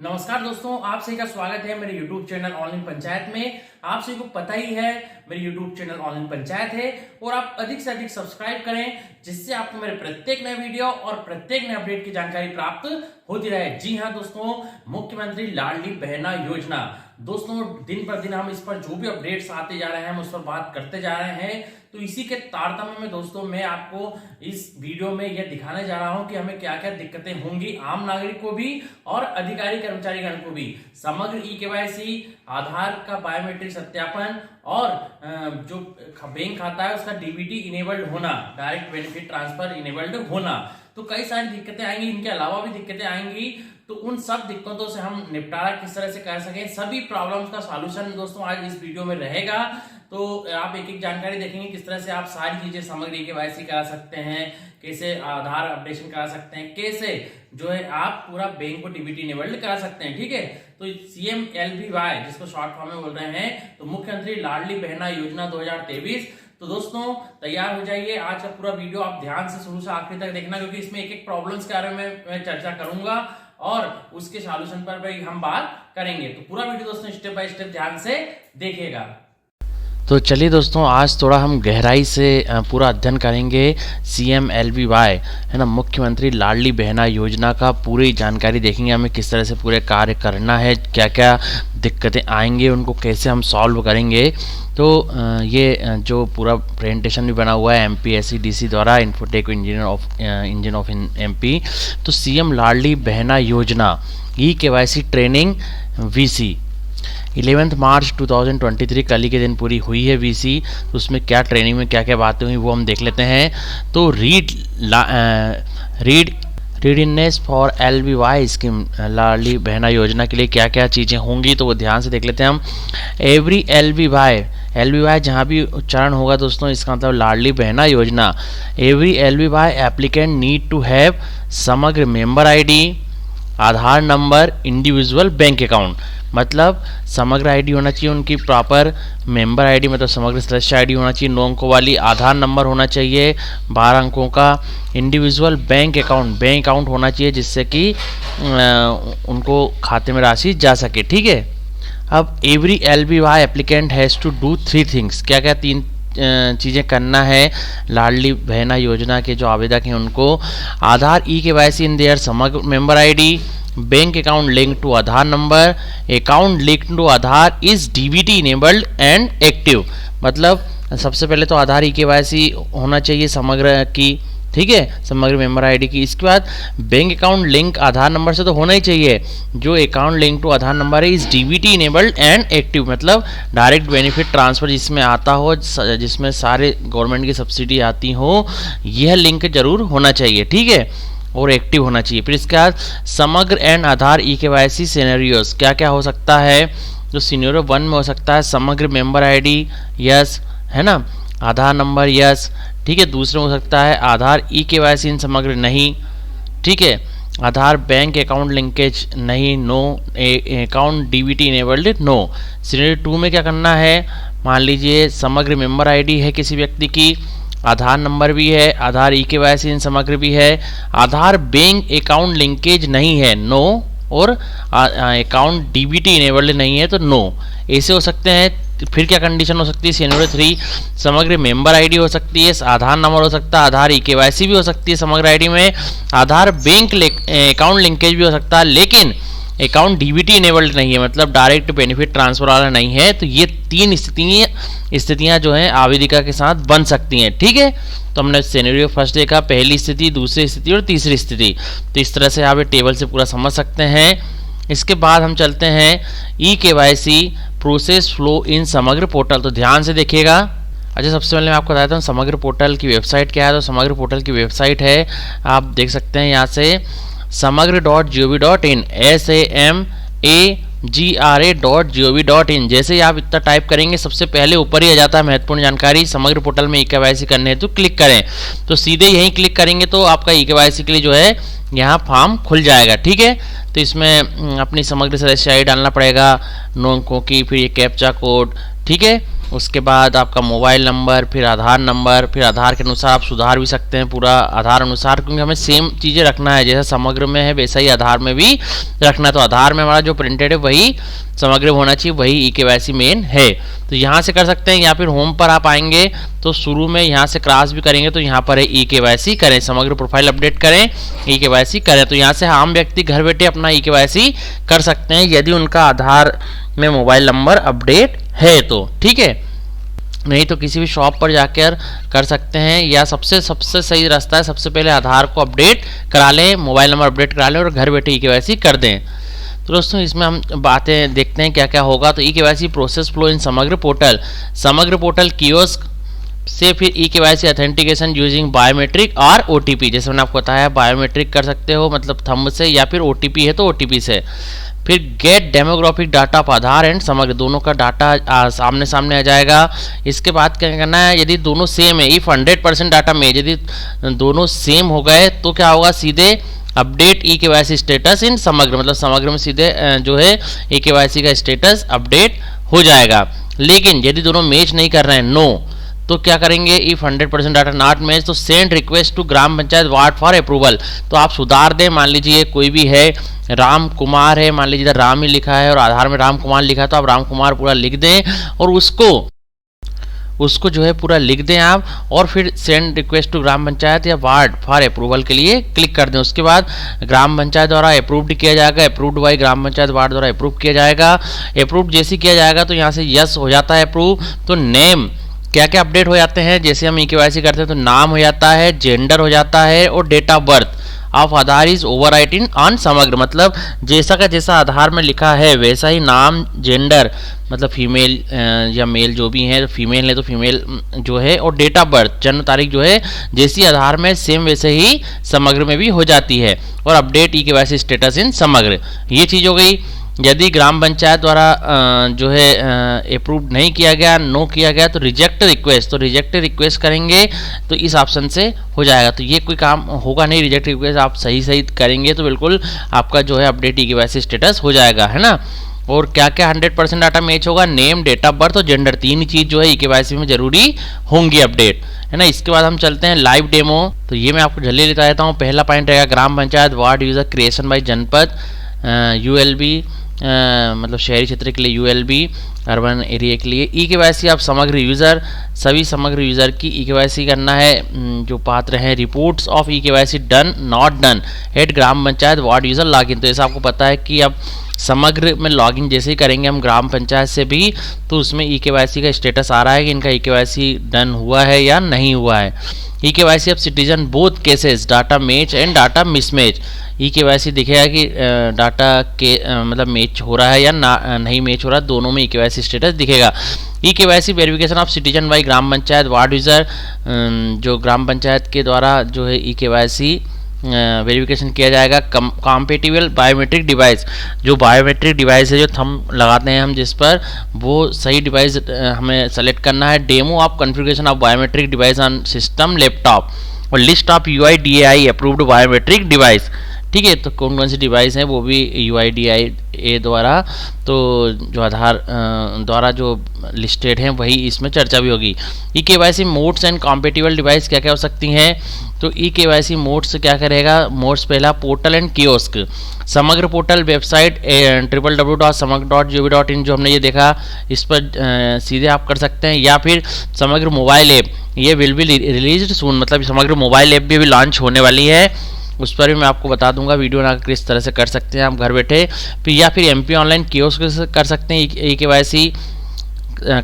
नमस्कार दोस्तों, आप सभी का स्वागत है मेरे YouTube चैनल ऑनलाइन पंचायत में। आप सभी को पता ही है मेरे YouTube चैनल ऑनलाइन पंचायत है और आप अधिक से अधिक सब्सक्राइब करें जिससे आपको मेरे प्रत्येक नए वीडियो और प्रत्येक नए अपडेट की जानकारी प्राप्त होती रहे। जी हाँ दोस्तों, मुख्यमंत्री लाडली बहना योजना दोस्तों दिन पर दिन हम इस पर जो भी अपडेट्स आते जा रहे हैं हम उस पर बात करते जा रहे हैं। तो इसी के तारतम्य में दोस्तों मैं आपको इस वीडियो में यह दिखाने जा रहा हूं कि हमें क्या क्या दिक्कतें होंगी आम नागरिक को भी और अधिकारी कर्मचारीगण को भी। समग्र ई-केवाईसी, आधार का बायोमेट्रिक सत्यापन और जो बैंक खाता है उसका डीबीटी इनेबल्ड होना, डायरेक्ट बेनिफिट ट्रांसफर इनेबल्ड होना, तो कई सारी दिक्कतें आएंगी। इनके अलावा भी दिक्कतें आएंगी, तो उन सब दिक्कतों से हम निपटारा किस तरह से कर सकें, सभी प्रॉब्लम्स का सॉल्यूशन दोस्तों आज इस वीडियो में रहेगा। तो आप एक एक जानकारी देखेंगे किस तरह से आप सारी चीजें समग्र ई-केवाईसी करा सकते हैं, कैसे आधार अपडेशन करा सकते हैं, कैसे जो है आप पूरा बैंक को डीबीटी इनेबल्ड करा सकते हैं। ठीक है, तो CMLBY जिसको शॉर्ट फॉर्म में बोल रहे हैं, तो मुख्यमंत्री लाडली बहना योजना 2023। तो दोस्तों तैयार हो जाइए, आज का पूरा वीडियो आप ध्यान से शुरू से आखिर तक देखना, क्योंकि इसमें एक एक प्रॉब्लम्स के बारे में मैं चर्चा करूंगा और उसके सॉल्यूशन पर भी हम बात करेंगे। तो पूरा वीडियो दोस्तों स्टेप बाय स्टेप ध्यान से देखिएगा। तो चलिए दोस्तों, आज थोड़ा हम गहराई से पूरा अध्ययन करेंगे CMLBY है ना, मुख्यमंत्री लाडली बहना योजना का पूरी जानकारी देखेंगे। हमें किस तरह से पूरे कार्य करना है, क्या क्या दिक्कतें आएंगे, उनको कैसे हम सॉल्व करेंगे। तो ये जो पूरा प्रेजेंटेशन भी बना हुआ है MPSC-DC द्वारा, इन्फोटेक इंजन ऑफ MP। तो CM लाडली बहना योजना ई-केवाईसी ट्रेनिंग VC 11 मार्च 2023 कल ही के दिन पूरी हुई है VC। तो उसमें क्या ट्रेनिंग में क्या क्या बातें हुई वो हम देख लेते हैं। तो रीडनेस फॉर LBY स्कीम, लाडली बहना योजना के लिए क्या क्या चीज़ें होंगी तो वो ध्यान से देख लेते हैं हम। एवरी LBY जहाँ भी उच्चारण होगा दोस्तों इसका मतलब Ladli Behna Yojana. Every LBY applicant need to have Samagra member ID, Aadhaar number, individual bank account, मतलब समग्र आईडी होना चाहिए उनकी, प्रॉपर मेंबर आईडी मतलब समग्र सदस्य आईडी होना चाहिए 9 अंकों वाली, आधार नंबर होना चाहिए 12 अंकों का, इंडिविजुअल बैंक अकाउंट होना चाहिए जिससे कि उनको खाते में राशि जा सके। ठीक है, अब every LBY applicant has to do 3 things, क्या क्या 3 चीज़ें करना है लाडली बहना योजना के जो आवेदक हैं उनको। Aadhaar e KYC in their Samagra member ID, bank account link to Aadhaar number, account link to Aadhaar is DBT enabled and active, मतलब सबसे पहले तो आधार ई-केवाईसी होना चाहिए समग्र की, ठीक है, समग्र मेंबर आईडी की। इसके बाद bank account link Aadhaar number से तो होना ही चाहिए, जो account link to Aadhaar number है is DBT enabled and active, मतलब डायरेक्ट बेनिफिट ट्रांसफर जिसमें आता हो, जिसमें सारे गवर्नमेंट की सब्सिडी आती हो, यह लिंक जरूर होना चाहिए। ठीक है, और एक्टिव होना चाहिए। फिर इसके बाद समग्र एंड आधार ई-केवाईसी सिनेरियोस, क्या क्या हो सकता है। जो सिनेरियो 1 में हो सकता है समग्र मेंबर आईडी यस, है ना, आधार नंबर यस, ठीक है। दूसरे में हो सकता है आधार ई-केवाईसी इन समग्र नहीं, ठीक है, आधार बैंक अकाउंट लिंकेज नहीं, no, account DBT enabled no. Scenario 2 में क्या करना है, मान लीजिए समग्र मेंबर आईडी है किसी व्यक्ति की, आधार नंबर भी है, आधार ई-केवाईसी इन समग्र भी है, आधार बैंक अकाउंट लिंकेज नहीं है नो, और अकाउंट डीबीटी इनेबल्ड नहीं है तो नो, ऐसे हो सकते हैं। फिर क्या कंडीशन हो सकती है, सिनेरियो 3 समग्र मेंबर आईडी हो सकती है, आधार नंबर हो सकता है, आधार ई-केवाईसी भी हो सकती है समग्र आईडी में, आधार बैंक अकाउंट लिंकेज भी हो सकता है, लेकिन अकाउंट डीबीटी इनेबल्ड नहीं है, मतलब डायरेक्ट बेनिफिट ट्रांसफर वाला नहीं है। तो ये 3 स्थितियां जो हैं आवेदिका के साथ बन सकती हैं। ठीक है, तो हमने सिनेरियो फर्स्ट देखा, पहली स्थिति, दूसरी स्थिति और तीसरी स्थिति। तो इस तरह से आप ये टेबल से पूरा समझ सकते हैं। इसके बाद हम चलते हैं ई-केवाईसी प्रोसेस फ्लो इन समग्र पोर्टल, तो ध्यान से देखिएगा। अच्छा, सबसे पहले मैं आपको बताता हूँ समग्र पोर्टल की वेबसाइट क्या है। तो समग्र पोर्टल की वेबसाइट है, आप देख सकते हैं यहाँ से samagr.gov.in, samagr.gov.in। जैसे ही आप इतना टाइप करेंगे सबसे पहले ऊपर ही आ जाता है महत्वपूर्ण जानकारी, समग्र पोर्टल में ई-केवाईसी करने है तो क्लिक करें। तो सीधे यहीं क्लिक करेंगे तो आपका ई-केवाईसी के लिए जो है यहाँ फॉर्म खुल जाएगा। ठीक है, तो इसमें अपनी समग्र सदस्य आई डालना पड़ेगा 9 अंकों की, फिर ये कैप्चा कोड, ठीक है, उसके बाद आपका मोबाइल नंबर, फिर आधार नंबर, फिर आधार के अनुसार आप सुधार भी सकते हैं पूरा आधार अनुसार, क्योंकि हमें सेम चीज़ें रखना है, जैसा समग्र में है वैसा ही आधार में भी रखना है। तो आधार में हमारा जो प्रिंटेड है वही समग्र होना चाहिए, वही eKYC मेन है। तो यहाँ से कर सकते हैं, या फिर होम पर आप आएंगे तो शुरू में यहाँ से क्रॉस भी करेंगे तो यहाँ पर है eKYC करें, समग्र प्रोफाइल अपडेट करें, eKYC करें। तो यहाँ से आम व्यक्ति घर बैठे अपना eKYC कर सकते हैं यदि उनका आधार में मोबाइल नंबर अपडेट है तो, ठीक है। नहीं तो किसी भी शॉप पर जाकर कर सकते हैं, या सबसे सही रास्ता है सबसे पहले आधार को अपडेट करा लें, मोबाइल नंबर अपडेट करा लें और घर बैठे eKYC कर दें। तो दोस्तों इसमें हम बातें देखते हैं क्या क्या होगा। तो eKYC प्रोसेस फ्लो इन समग्र पोर्टल कियोस्क से फिर eKYC ऑथेंटिकेशन यूजिंग बायोमेट्रिक और OTP, जैसे मैंने आपको बताया बायोमेट्रिक कर सकते हो मतलब थंब से, या फिर OTP है तो OTP से। फिर get demographic data of Aadhaar and Samagra, दोनों का डाटा सामने सामने आ जाएगा। इसके बाद क्या करना है, यदि दोनों सेम है, इफ 100% डाटा में यदि दोनों सेम हो गए तो क्या होगा, सीधे अपडेट eKYC स्टेटस इन समग्र, मतलब समग्र में सीधे जो है eKYC का स्टेटस अपडेट हो जाएगा। लेकिन यदि दोनों मैच नहीं कर रहे हैं, नो, तो क्या करेंगे, इफ 100% डाटा नॉट मैच तो send request to gram panchayat ward for approval. तो आप सुधार दें, मान लीजिए कोई भी है, राम कुमार है, मान लीजिए राम ही लिखा है और आधार में राम कुमार लिखा है, तो आप राम कुमार पूरा लिख दें और उसको जो है पूरा लिख दें आप, और फिर send request to gram panchayat या वार्ड फॉर अप्रूवल के लिए क्लिक कर दें। उसके बाद ग्राम पंचायत द्वारा अप्रूव्ड किया जाएगा, approved by gram panchayat ward द्वारा अप्रूव किया जाएगा। अप्रूव जैसे किया जाएगा तो यहाँ से यस हो जाता है अप्रूव। तो नेम क्या क्या अपडेट हो जाते हैं, जैसे हम eKYC करते हैं तो नाम हो जाता है, जेंडर हो जाता है और date of birth of Aadhaar is overwriting on Samagra, मतलब जैसा का जैसा आधार में लिखा है वैसा ही नाम, जेंडर मतलब फीमेल या मेल जो भी है, फीमेल है तो फीमेल जो है, और डेट ऑफ बर्थ जन्म तारीख जो है जैसी आधार में सेम वैसे ही समग्र में भी हो जाती है। और अपडेट eKYC स्टेटस इन समग्र, ये चीज़ हो गई। यदि ग्राम पंचायत द्वारा जो है अप्रूव नहीं किया गया, नो किया गया, तो रिजेक्ट रिक्वेस्ट, तो रिजेक्ट रिक्वेस्ट करेंगे तो इस ऑप्शन से हो जाएगा। तो ये कोई काम होगा नहीं, रिजेक्ट रिक्वेस्ट आप सही करेंगे तो बिल्कुल आपका जो है अपडेट eKYC स्टेटस हो जाएगा, है ना। और क्या क्या 100% डाटा मैच होगा, नेम, डेट ऑफ बर्थ और जेंडर, तीन ही चीज़ जो है eKYC में जरूरी होंगी अपडेट, है ना। इसके बाद हम चलते हैं लाइव डेमो। तो ये मैं आपको जल्दी लेता रहता हूँ। पहला पॉइंट रहेगा ग्राम panchayat ward user creation by जनपद, ULB मतलब शहरी क्षेत्र के लिए ULB, अर्बन एरिया के लिए eKYC आप समग्र यूज़र, सभी समग्र यूज़र की eKYC करना है जो पात्र हैं। Reports of eKYC done not done at gram panchayat ward user login, तो ऐसा आपको पता है कि अब समग्र में लॉगिन जैसे ही करेंगे हम ग्राम पंचायत से भी तो उसमें eKYC का स्टेटस आ रहा है कि इनका eKYC डन हुआ है या नहीं हुआ है। eKYC of citizen both cases data match and data mismatch, eKYC दिखेगा कि डाटा के मतलब मैच हो रहा है या नहीं मैच हो रहा, दोनों में eKYC स्टेटस दिखेगा। eKYC verification of citizen by gram panchayat ward user, जो ग्राम पंचायत के द्वारा जो है eKYC वेरिफिकेशन किया जाएगा। कॉम्पेटिबल बायोमेट्रिक डिवाइस, जो बायोमेट्रिक डिवाइस है जो थंब लगाते हैं हम जिस पर, वो सही डिवाइस हमें सेलेक्ट करना है। Demo of configuration of biometric device on system laptop, और list of UIDAI approved biometric device, ठीक है। तो कौन कौन सी डिवाइस हैं वो भी UIDAI द्वारा, तो जो आधार द्वारा जो लिस्टेड हैं वही इसमें चर्चा भी होगी। eKYC modes and compatible device क्या क्या हो सकती हैं, तो eKYC मोड्स क्या करेगा, मोड्स पहला पोर्टल एंड कियोस्क, समग्र पोर्टल वेबसाइट www.samagr.gov.in जो हमने ये देखा इस पर सीधे आप कर सकते हैं, या फिर समग्र मोबाइल ऐप, ये विल बी रिलीज्ड सून, मतलब समग्र मोबाइल ऐप भी अभी लॉन्च होने वाली है, उस पर भी मैं आपको बता दूंगा वीडियो ना किस तरह से कर सकते हैं आप घर बैठे। फिर या फिर MP ऑनलाइन कियोस्क से कर सकते हैं, eKYC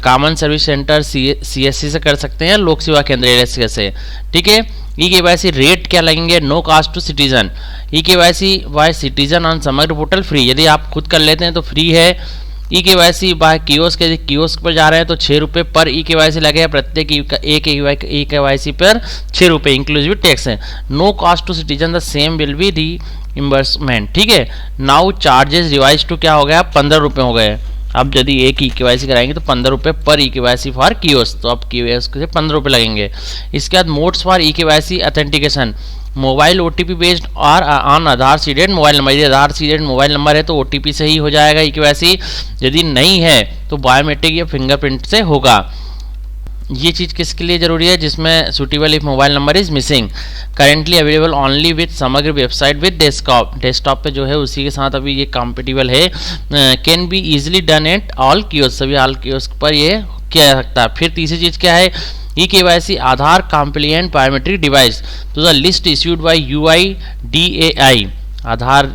common service centre CSC से कर सकते हैं, लोक सेवा केंद्र LSC से, ठीक है। eKYC रेट क्या लगेंगे, no cost to citizen, eKYC by citizen on Samagra portal free, यदि आप खुद कर लेते हैं तो फ्री है। eKYC बाय कियोस्क, यदि कियोस्क पर जा रहे हैं तो 6 रुपये पर eKYC लगेगा, प्रत्येक एक eKYC पर 6 रुपये इंक्लूसिव टैक्स है। No cost to citizen, the same will be reimbursement, ठीक है। नाउ चार्जेस रिवाइज टू क्या हो गया, 15 रुपये हो गए, आप यदि एक ई KYC कराएंगे तो 15 रुपये पर ई KYC फॉर कियोस्क, तो आप कियोस्क से 15 रुपये लगेंगे। इसके बाद modes for E KYC authentication, mobile OTP based और on Aadhaar seeded mobile number. यदि आधार सीडेड मोबाइल नंबर है तो OTP से ही हो जाएगा ई KYC, यदि नहीं है तो बायोमेट्रिक या फिंगरप्रिंट से होगा। ये चीज़ किसके लिए ज़रूरी है? जिसमें suitable if mobile number is missing, currently available only with समग्र वेबसाइट विद डेस्कटॉप पे जो है उसी के साथ अभी ये कॉम्पेटिबल है। Can be easily done at all kiosk, सभी ऑल कियोस्क पर ये किया जा सकता है। फिर तीसरी चीज़ क्या है? E KYC Aadhaar compliant biometric device to the list issued by UIDAI, Aadhaar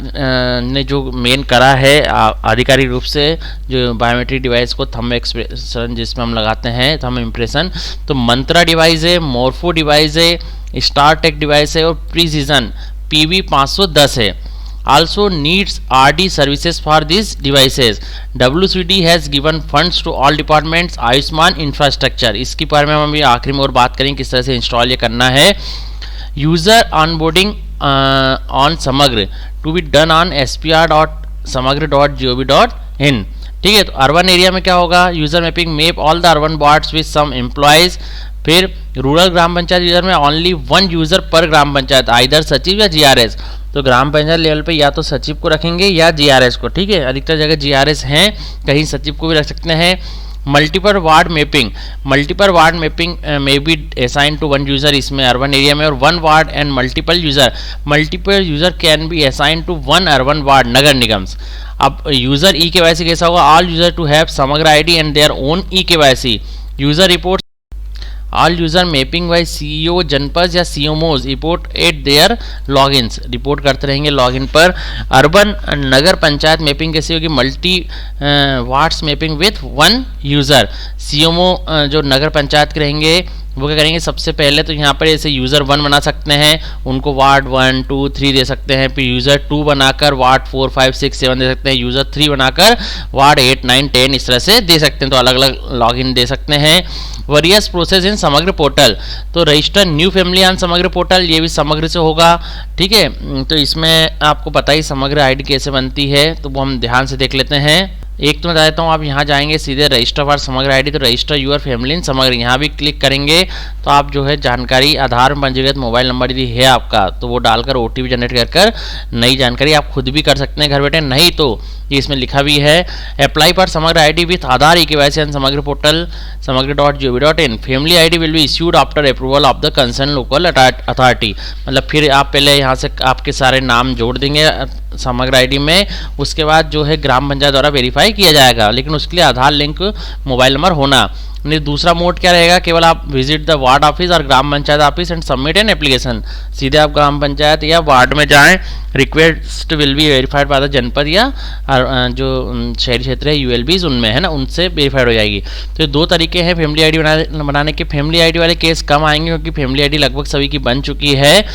ने जो मेन करा है आधिकारिक रूप से जो बायोमेट्रिक डिवाइस को थंब एक्सप्रेशन जिसमें हम लगाते हैं थंब इम्प्रेशन, तो मंत्रा डिवाइस है, मोर्फो डिवाइस है, स्टार टेक डिवाइस है और प्रीसीजन PV 510 है। Also needs RD services for these devices. WCD has given funds to all departments. Ayushman infrastructure, इसके बारे में हम अभी आखिरी में और बात करेंगे किस तरह से इंस्टॉल ये करना है। User onboarding on Samagra to be done on spr.samagr.gov.in। ठीक है, तो अर्बन एरिया में क्या होगा? User mapping map all the urban wards with some employees. फिर रूरल ग्राम पंचायत यूजर में ओनली 1 यूजर पर ग्राम पंचायत, आइदर सचिव या GRS। तो ग्राम पंचायत लेवल पे या तो सचिव को रखेंगे या GRS को। ठीक है, अधिकतर जगह GRS हैं, कहीं सचिव को भी रख सकते हैं। Multiple ward mapping may be assign to 1 user, इसमें अर्बन एरिया में, और 1 वार्ड and multiple user can be assign to 1 urban ward नगर निगम्स। अब यूजर ई KYC कैसा होगा? All user to have Samagra ID and their own E KYC। User report all user mapping by CEO जनपद या CMOs report at their logins, report करते रहेंगे login पर। अर्बन नगर पंचायत मैपिंग कैसी होगी? Multi wards mapping with 1 user. CMO जो नगर पंचायत के रहेंगे वो क्या करेंगे? सबसे पहले तो यहाँ पर ऐसे यूज़र 1 बना सकते हैं, उनको वार्ड 1 2 3 दे सकते हैं। फिर यूज़र 2 बनाकर वार्ड 4 5 6 7 दे सकते हैं। यूज़र 3 बनाकर वार्ड 8 9 10 इस तरह से दे सकते हैं, तो अलग अलग लॉगिन दे सकते हैं। वरियस प्रोसेस इन समग्र पोर्टल, तो register new family on Samagra portal, ये भी समग्र से होगा। ठीक है, तो इसमें आपको पता ही समग्र ID कैसे बनती है, तो वो हम ध्यान से देख लेते हैं। एक तो मैं बता देता हूँ, आप यहाँ जाएंगे सीधे रजिस्टर फॉर समग्र ID, तो रजिस्टर यूर फैमिली इन समग्र, यहाँ भी क्लिक करेंगे तो आप जो है जानकारी आधार में पंजीकृत मोबाइल नंबर यदि है आपका तो वो डालकर OTP जनरेट कर नई जानकारी आप खुद भी कर सकते हैं घर बैठे। नहीं तो ये इसमें लिखा भी है apply for Samagra ID with Aadhaar E KYC and Samagra portal samagr.gov.in। Family ID will be issued after approval of the concern local authority. मतलब फिर आप पहले यहाँ से आपके सारे नाम जोड़ देंगे समग्र ID में, उसके बाद जो है ग्राम पंचायत द्वारा वेरीफाई किया जाएगा, लेकिन उसके लिए आधार लिंक मोबाइल नंबर होना। दूसरा मोड क्या रहेगा? केवल आप विजिट द वार्ड ऑफिस और gram panchayat office and submit an application, सीधे आप ग्राम पंचायत या वार्ड में जाएं, request will be verified by the janpad या जो शहरी क्षेत्र है ULBs उनमें है ना, उनसे वेरीफाइड हो जाएगी। तो ये 2 तरीके हैं फैमिली ID बनाने के। फैमिली ID वाले केस कम आएंगे क्योंकि फैमिली ID लगभग सभी की बन चुकी है।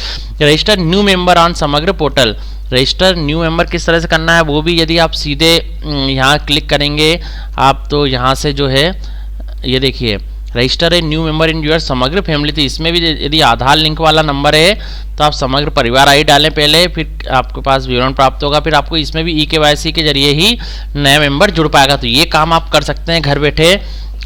Register new member on Samagra portal, register new member किस तरह से करना है वो भी यदि आप सीधे यहाँ क्लिक करेंगे आप तो यहाँ से जो है ये देखिए register a new member in your Samagra family, तो इसमें भी यदि आधार लिंक वाला नंबर है तो आप समग्र परिवार ID डालें पहले, फिर आपके पास विवरण प्राप्त होगा, फिर आपको इसमें भी ई KYC के जरिए ही नया मेंबर जुड़ पाएगा। तो ये काम आप कर सकते हैं घर बैठे,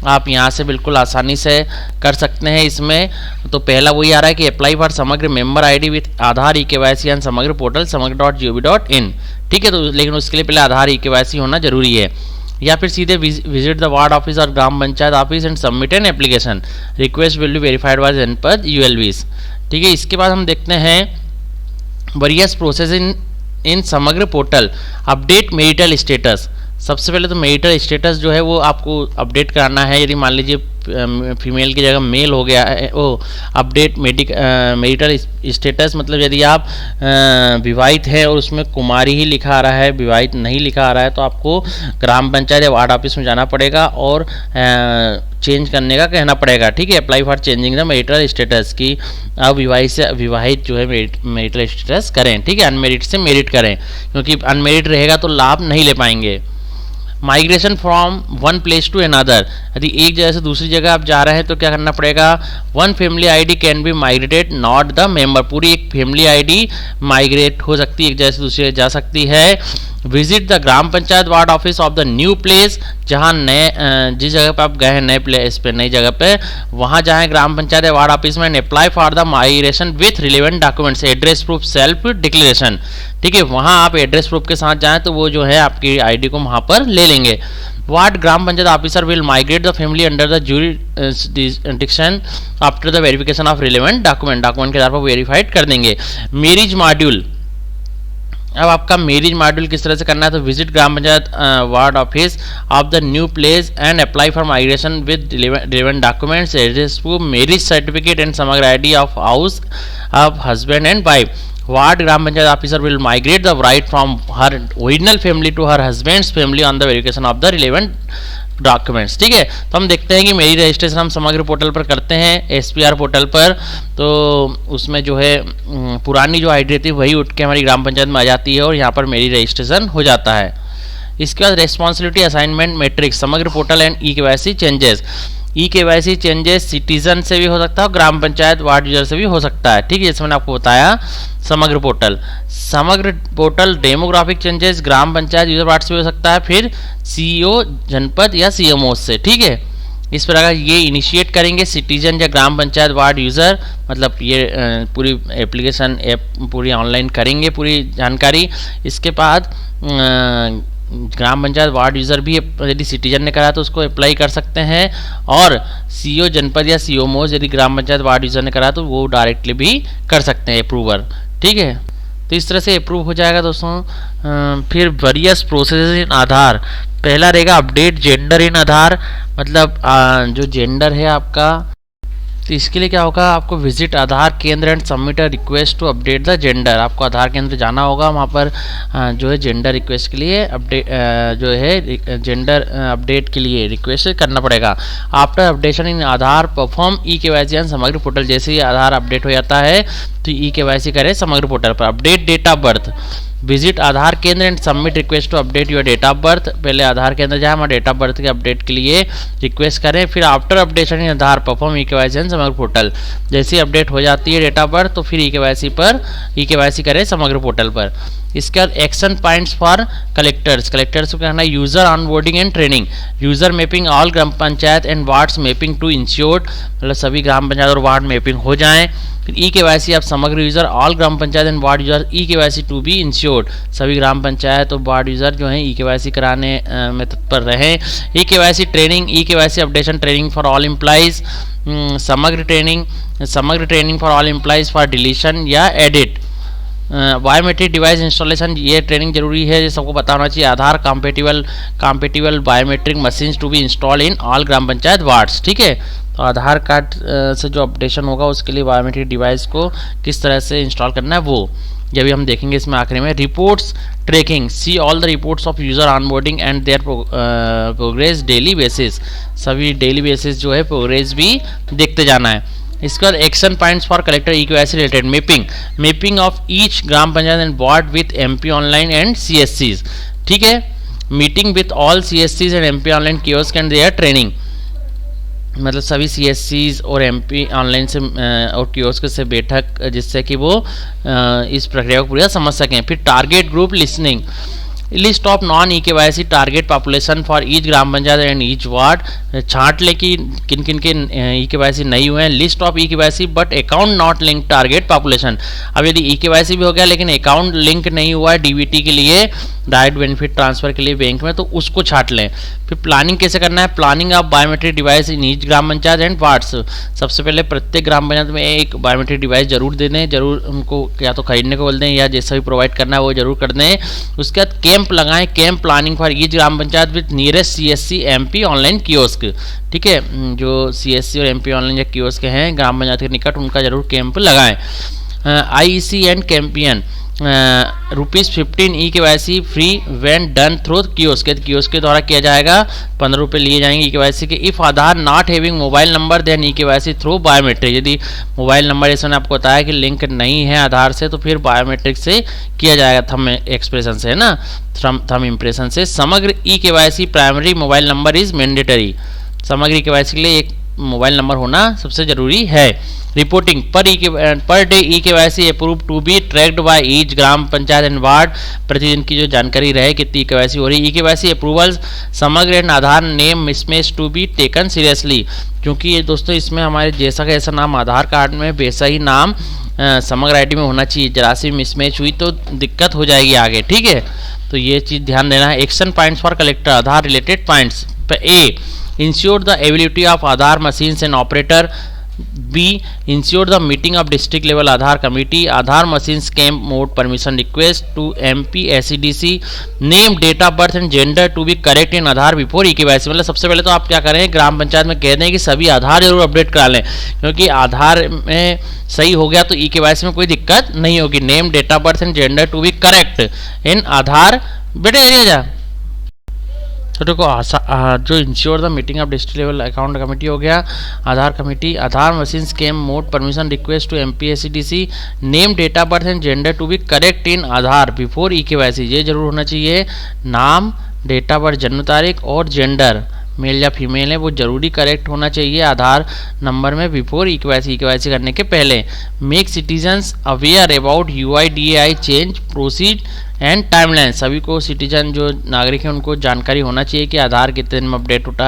आप यहाँ से बिल्कुल आसानी से कर सकते हैं। इसमें तो पहला वही आ रहा है कि अप्लाई फॉर समग्र member ID with Aadhaar E KYC and Samagra portal samagr.gov.in। ठीक है, तो लेकिन उसके लिए पहले आधार ई KYC होना जरूरी है। या फिर सीधे विजिट द वार्ड ऑफिस और gram panchayat office and submit an application, request will be verified by janpad ULBs। ठीक है, इसके बाद हम देखते हैं वरियस प्रोसेस इन समग्र पोर्टल, अपडेट मैरिटल स्टेटस। सबसे पहले तो मैरिटल स्टेटस जो है वो आपको अपडेट कराना है। यदि मान लीजिए फीमेल की जगह मेल हो गया है, वो अपडेट मैरिटल स्टेटस मतलब यदि आप विवाहित हैं और उसमें कुमारी ही लिखा आ रहा है, विवाहित नहीं लिखा आ रहा है, तो आपको ग्राम पंचायत या वार्ड ऑफिस में जाना पड़ेगा और चेंज करने का कहना पड़ेगा। ठीक है, apply for changing the marital status की अब विवाहित से विवाहित जो है मैरिटल स्टेटस करें। ठीक है, अनमेरिड से मेरिट करें, क्योंकि अनमेरिड रहेगा तो लाभ नहीं ले पाएंगे। Migration from 1 place to another, यदि एक जगह से दूसरी जगह आप जा रहे हैं तो क्या करना पड़ेगा? 1 family ID can be migrated not the member, पूरी एक फैमिली ID माइग्रेट हो सकती है, एक जगह से दूसरी जगह जा सकती है। Visit the gram panchayat ward office of the new place, जहाँ नए जिस जगह पे आप गए हैं नए प्लेस पे नई जगह पे वहाँ जाएं ग्राम पंचायत वार्ड ऑफिस में, apply for the migration with relevant documents, address proof, self declaration. ठीक है, वहाँ आप एड्रेस प्रूफ के साथ जाएं तो वो जो है आपकी आईडी को वहाँ पर ले लेंगे। Ward gram panchayat officer will migrate the family under the jurisdiction after the verification of relevant document के आधार पर वेरीफाइड कर देंगे। मैरिज मॉड्यूल, अब आपका मैरिज मॉड्यूल किस तरह से करना है, तो visit gram panchayat ward office of the new place and apply for migration with relevant documents, address proof, marriage certificate and Samagra ID of house of husband and wife. Ward gram panchayat officer will migrate the right from her original family to her husband's family on the verification of the relevant documents. ठीक है, तो हम देखते हैं कि मेरी registration हम समग्र पोर्टल पर करते हैं, SPR पोर्टल पर, तो उसमें जो है पुरानी जो आईडी रहती है वही उठ के हमारी ग्राम पंचायत में आ जाती है और यहाँ पर मेरी रजिस्ट्रेशन हो जाता है। इसके बाद रेस्पॉन्सिबिलिटी असाइनमेंट मैट्रिक्स, समग्र portal and EKYC changes. EKYC changes citizen से भी हो सकता है और ग्राम पंचायत वार्ड यूजर से भी हो सकता है। ठीक है, जैसे मैंने आपको बताया समग्र पोर्टल डेमोग्राफिक चेंजेस ग्राम पंचायत यूजर वार्ड से भी हो सकता है, फिर CEO जनपद या CMO से। ठीक है, इस प्रकार ये इनिशिएट करेंगे सिटीजन या ग्राम पंचायत वार्ड यूज़र, मतलब ये पूरी एप्लीकेशन ऐप पूरी ऑनलाइन करेंगे पूरी जानकारी। इसके बाद ग्राम पंचायत वार्ड यूज़र भी यदि सिटीजन ने करा तो उसको अप्लाई कर सकते हैं, और CEO जनपद या CMO यदि ग्राम पंचायत वार्ड यूज़र ने करा तो वो डायरेक्टली भी कर सकते हैं अप्रूवर। ठीक है, तो इस तरह से अप्रूव हो जाएगा दोस्तों। फिर वेरियस प्रोसेस इन आधार, पहला रहेगा अपडेट जेंडर इन आधार, मतलब जो जेंडर है आपका, तो इसके लिए क्या होगा, आपको विजिट आधार केंद्र and submit a request to update the gender. आपको आधार केंद्र जाना होगा, वहाँ पर जो है जेंडर रिक्वेस्ट के लिए अपडेट जो है जेंडर अपडेट के लिए रिक्वेस्ट करना पड़ेगा। After updation in Aadhaar perform EKYC and Samagra portal, जैसे ही आधार अपडेट हो जाता है तो EKYC करें समग्र पोर्टल पर। Update date of birth, visit Aadhaar केंद्र and submit request to update your date of birth. पहले आधार केंद्र जाए, हमारे डेट ऑफ बर्थ के अपडेट के लिए रिक्वेस्ट करें, फिर after updation in Aadhaar perform EKYC and Samagra portal, जैसे अपडेट हो जाती है डेट ऑफ बर्थ तो फिर EKYC करें समग्र पोर्टल पर। इसके बाद एक्शन पॉइंट्स फॉर कलेक्टर्स को कहना है user onboarding and training, user mapping all gram panchayat and wards mapping to insured, मतलब सभी ग्राम पंचायत और वार्ड मैपिंग हो जाएं। फिर EKYC आप Samagra user all gram panchayat and ward user EKYC to be insured, सभी ग्राम पंचायत और वार्ड यूजर जो हैं EKYC कराने में तत्पर रहें। EKYC training, EKYC updation training for all employees, Samagra training for all employees for deletion या एडिट। बायोमेट्रिक डिवाइस इंस्टॉलेशन, ये ट्रेनिंग जरूरी है, ये सबको पता होना चाहिए। Aadhaar compatible biometric machines to be install in all gram panchayat wards. ठीक है, तो आधार कार्ड से जो अपडेशन होगा उसके लिए बायोमेट्रिक डिवाइस को किस तरह से इंस्टॉल करना है वो ये भी हम देखेंगे इसमें आखिरी में। Reports tracking, see all the reports of user onboarding and their progress daily basis, सभी डेली बेसिस जो है प्रोग्रेस भी देखते जाना है। इसके बाद action points for collector EKYC related, mapping of each gram panchayat and ward with MP online and CSCs। ठीक है, मीटिंग विथ ऑल CSCs एंड MP online kiosk and their training, मतलब सभी CSCs और MP ऑनलाइन से और कियोस्क से बैठक, जिससे कि वो इस प्रक्रिया को पूरा समझ सकें। फिर target group listening, list of non EKYC target population for each gram panchayat and each ward, छांट ले कि किन किन के EKYC नहीं हुए हैं। List of EKYC but account not link target population, अब यदि EKYC भी हो गया लेकिन अकाउंट लिंक नहीं हुआ है DBT के लिए, डायरेक्ट बेनिफिट ट्रांसफर के लिए बैंक में, तो उसको छांट लें। फिर प्लानिंग कैसे करना है, planning of biometric device in each gram panchayat and wards, सबसे पहले प्रत्येक ग्राम पंचायत में एक बायोमेट्रिक डिवाइस जरूर दे दें, जरूर उनको या तो खरीदने को बोल दें या जैसा भी प्रोवाइड करना है वो जरूर कर दें। उसके बाद कैंप लगाएं, camp planning for each gram panchayat with nearest CSC MP online kiosk. ठीक है, जो CSC और MP ऑनलाइन या कियोस्क हैं ग्राम पंचायत के निकट, उनका जरूर कैंप लगाएं। IEC and campaign, ₹15 EKYC free when done through kiosk के द्वारा किया जाएगा, 15 रुपये लिए जाएंगे EKYC के। If Aadhaar not having mobile number then EKYC through biometric, यदि मोबाइल नंबर जैसे मैंने आपको बताया कि लिंक नहीं है आधार से तो फिर बायोमेट्रिक से किया जाएगा, थंब एक्सप्रेशन से, है ना, थंब इम्प्रेशन से। समग्र EKYC primary mobile number is mandatory, समग्र EKYC के लिए एक मोबाइल नंबर होना सबसे जरूरी है। Reporting per day e KYC approve to be tracked by each gram panchayat and ward. प्रतिदिन की जो जानकारी रहे कितनी ई-केवाईसी हो रही। E KYC approval Samagra and Aadhaar name mismatch to be taken seriously, क्योंकि ये दोस्तों इसमें हमारे जैसा का ऐसा नाम आधार कार्ड में वैसा ही नाम समग्र आईडी में होना चाहिए। जरा सी मिसमैच हुई तो दिक्कत हो जाएगी आगे, ठीक है। तो ये चीज़ ध्यान देना है। Action points for collector Aadhaar related points. A, ensure the ability of Aadhaar machines and operator. B, ensure the meeting of district level Aadhaar committee. Aadhaar machines camp mode permission request to MP SCDC. Name, date of birth and gender to be correct in Aadhaar before e-KYC। मतलब सबसे पहले तो आप क्या करें, ग्राम पंचायत में कह दें कि सभी आधार जरूर अपडेट करा लें, क्योंकि आधार में सही हो गया तो ई-KYC में कोई दिक्कत नहीं होगी। Name, date of birth and gender to be correct in Aadhaar. बेटे जा तो देखो जो ensure the meeting of district level account committee हो गया, Aadhaar committee. Aadhaar machine scan mode permission request to MPSCDC। Name, date of birth and gender to be correct in Aadhaar before ई-KYC। ये जरूर होना चाहिए, नाम, डेट ऑफ बर्थ जन्म तारीख और जेंडर मेल या फीमेल है वो जरूरी करेक्ट होना चाहिए आधार नंबर में बिफोर ई-KYC करने के पहले। Make citizens aware about UIDAI change proceed and timeline. सभी को सिटीजन जो नागरिक हैं उनको जानकारी होना चाहिए कि आधार कितने दिन में अपडेट होता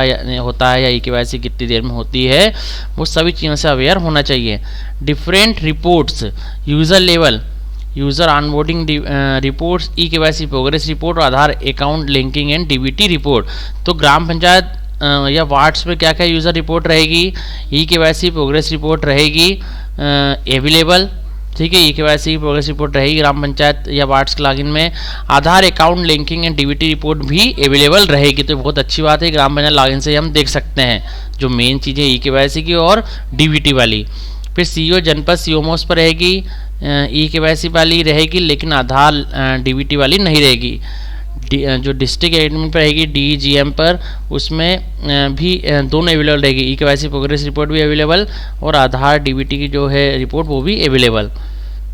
है या ई-KYC कितनी देर में होती है, वो सभी चीज़ों से अवेयर होना चाहिए। Different reports, user level, user onboarding reports, ई-KYC प्रोग्रेस रिपोर्ट और Aadhaar account linking and DBT report. तो ग्राम पंचायत या वार्ड्स में क्या क्या यूज़र रिपोर्ट रहेगी, ई-KYC प्रोग्रेस रिपोर्ट रहेगी अवेलेबल, ठीक है। ई-KYC प्रोग्रेस रिपोर्ट रहेगी ग्राम पंचायत या वार्ड्स के लॉगिन में। Aadhaar account linking and DBT report भी अवेलेबल रहेगी। तो बहुत अच्छी बात है, ग्राम पंचायत लॉगिन से हम देख सकते हैं जो मेन चीज़ें ई-KYC की और DBT वाली। फिर CO जनपद CMOs पर रहेगी, ई-KYC वाली रहेगी, लेकिन आधार DBT वाली नहीं रहेगी। जो डिस्ट्रिक्ट एडमिन पर रहेगी DGM पर, उसमें भी दोनों अवेलेबल रहेगी। ई-KYC प्रोग्रेस रिपोर्ट भी अवेलेबल और आधार DBT की जो है रिपोर्ट वो भी अवेलेबल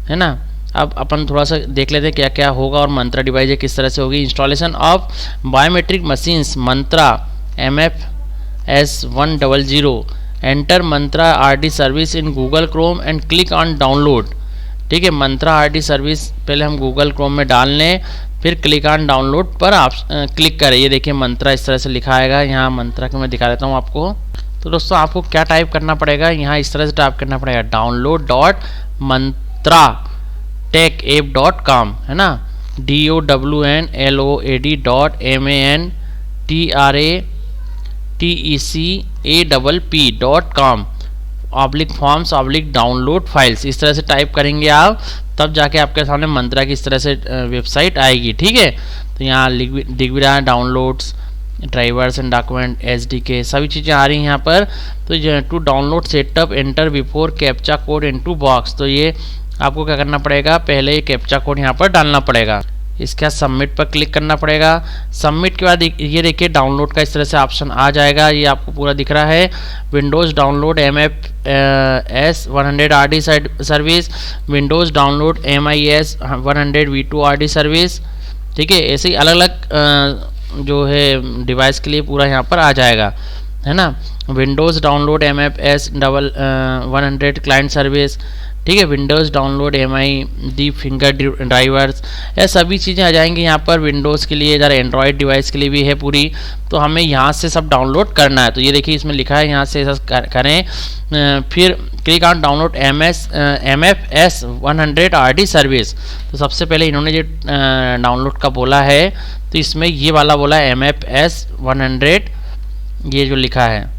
है ना। अब अपन थोड़ा सा देख लेते हैं क्या क्या होगा और मंत्रा डिवाइस किस तरह से होगी। Installation of biometric machines Mantra MFS 100। Enter Mantra RD service in Google Chrome and click on download, ठीक है। मंत्रा RD सर्विस पहले हम गूगल क्रोम में डाल लें, फिर क्लिक ऑन डाउनलोड पर आप क्लिक करें। ये देखिए मंत्रा इस तरह से लिखा आएगा। यहाँ मंत्रा को मैं दिखा देता हूँ आपको। तो दोस्तों आपको क्या टाइप करना पड़ेगा, यहाँ इस तरह से टाइप करना पड़ेगा download.mantraTechApp.com, है ना। DOWNLOAD.MANTRATECAPP.com /forms/download files. इस तरह से टाइप करेंगे आप, तब जाके आपके सामने मंत्रा की इस तरह से वेबसाइट आएगी, ठीक है। तो यहाँ दिख भी रहा है downloads, drivers and document, SDK सभी चीज़ें आ रही हैं यहाँ पर। तो to download setup enter before captcha code into box. तो ये आपको क्या करना पड़ेगा, पहले ये कैप्चा कोड यहाँ पर डालना पड़ेगा। इसके बाद सबमिट पर क्लिक करना पड़ेगा। सबमिट के बाद ये देखिए डाउनलोड का इस तरह से ऑप्शन आ जाएगा, ये आपको पूरा दिख रहा है। Windows download MFS 100 RD service, Windows download MIS 100 V2 RD service, ठीक है। ऐसे ही अलग अलग जो है डिवाइस के लिए पूरा यहाँ पर आ जाएगा, है ना। Windows download MFS 100 client service, ठीक है। Windows download MID finger drivers, ये सभी चीज़ें आ जाएंगी यहाँ पर। विंडोज़ के लिए, इधर एंड्रॉयड डिवाइस के लिए भी है पूरी। तो हमें यहाँ से सब डाउनलोड करना है। तो ये देखिए इसमें लिखा है, यहाँ से ऐसा करें। फिर click on download MFS 100 RD service. तो सबसे पहले इन्होंने जो डाउनलोड का बोला है, तो इसमें ये वाला बोला है MFS 100, ये जो लिखा है।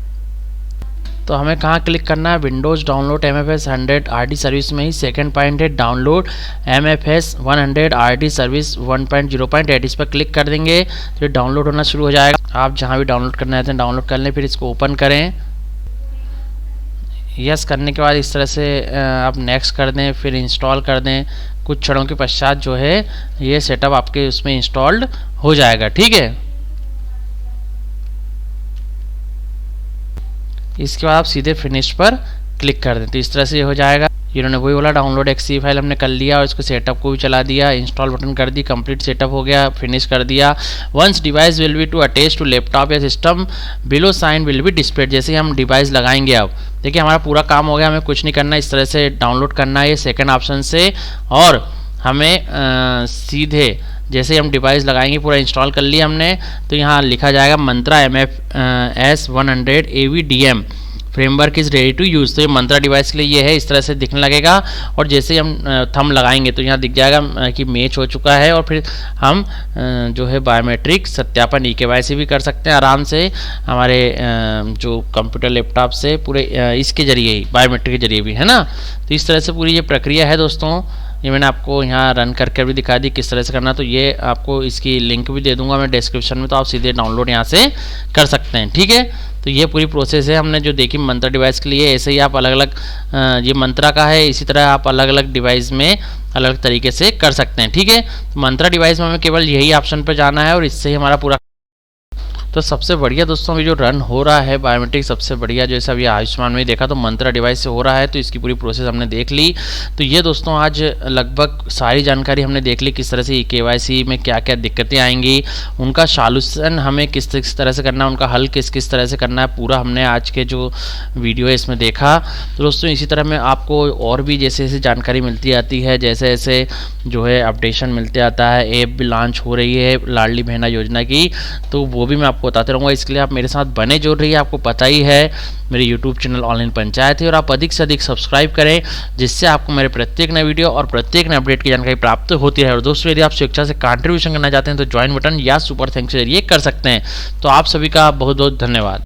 तो हमें कहाँ क्लिक करना है, Windows download MFS 100 RD service में ही सेकंड पॉइंट है डाउनलोड MFS 100 RD सर्विस 1.0.8, इस पर क्लिक कर देंगे तो डाउनलोड होना शुरू हो जाएगा। आप जहाँ भी डाउनलोड करना है डाउनलोड कर लें, फिर इसको ओपन करें। यस करने के बाद इस तरह से आप नेक्स्ट कर दें, फिर इंस्टॉल कर दें। कुछ क्षणों के पश्चात जो है ये सेटअप आपके उसमें इंस्टॉल्ड हो जाएगा, ठीक है। इसके बाद आप सीधे फिनिश पर क्लिक कर दें, तो इस तरह से हो जाएगा। इन्होंने वही बोला डाउनलोड एक्सी फाइल हमने कर लिया और इसको सेटअप को भी चला दिया, इंस्टॉल बटन कर दी, कंप्लीट सेटअप हो गया, फिनिश कर दिया। Once device will be to attach to laptop या system below sign will be displayed. जैसे ही हम डिवाइस लगाएंगे, अब देखिए हमारा पूरा काम हो गया, हमें कुछ नहीं करना, इस तरह से डाउनलोड करना है ये सेकेंड ऑप्शन से, और हमें सीधे जैसे हम डिवाइस लगाएंगे, पूरा इंस्टॉल कर लिया हमने, तो यहाँ लिखा जाएगा Mantra MFS 100 AVDM framework is ready to use. तो ये मंत्रा डिवाइस के लिए ये है, इस तरह से दिखने लगेगा। और जैसे हम थंब लगाएंगे तो यहाँ दिख जाएगा कि मैच हो चुका है, और फिर हम जो है बायोमेट्रिक सत्यापन eKYC भी कर सकते हैं आराम से हमारे जो कंप्यूटर लैपटॉप से, पूरे इसके जरिए ही, बायोमेट्रिक के जरिए भी, है ना। तो इस तरह से पूरी ये प्रक्रिया है दोस्तों। ये मैंने आपको यहाँ रन करके भी दिखा दी किस तरह से करना। तो ये आपको इसकी लिंक भी दे दूंगा मैं डिस्क्रिप्शन में, तो आप सीधे डाउनलोड यहाँ से कर सकते हैं, ठीक है। तो ये पूरी प्रोसेस है हमने जो देखी मंत्रा डिवाइस के लिए। ऐसे ही आप अलग अलग, ये मंत्रा का है, इसी तरह आप अलग अलग डिवाइस में अलग तरीके से कर सकते हैं, ठीक है। तो मंत्रा डिवाइस में हमें केवल यही ऑप्शन पर जाना है और इससे ही हमारा पूरा। तो सबसे बढ़िया दोस्तों अभी जो रन हो रहा है बायोमेट्रिक, सबसे बढ़िया जैसे अभी आयुष्मान में देखा तो मंत्रा डिवाइस से हो रहा है। तो इसकी पूरी प्रोसेस हमने देख ली। तो ये दोस्तों आज लगभग सारी जानकारी हमने देख ली, किस तरह से eKYC में क्या क्या दिक्कतें आएंगी, उनका सॉल्यूशन हमें किस तरह से करना है, उनका हल किस तरह से करना है, पूरा हमने आज के जो वीडियो है इसमें देखा। तो दोस्तों इसी तरह में आपको और भी जैसे जैसे जानकारी मिलती आती है, जैसे जैसे जो है अपडेशन मिलते आता है, ऐप भी लॉन्च हो रही है लाडली बहना योजना की, तो वो भी मैं आपको बताते रहूँगा। इसके लिए आप मेरे साथ बने जुड़ रही है। आपको पता ही है मेरे YouTube चैनल ऑनलाइन पंचायत है, और आप अधिक से अधिक सब्सक्राइब करें, जिससे आपको मेरे प्रत्येक नए वीडियो और प्रत्येक नए अपडेट की जानकारी प्राप्त होती है। और दोस्तों यदि आप स्वेच्छा से कंट्रीब्यूशन करना चाहते हैं तो ज्वाइन बटन या सुपर थैंक्स के जरिए कर सकते हैं। तो आप सभी का बहुत बहुत धन्यवाद।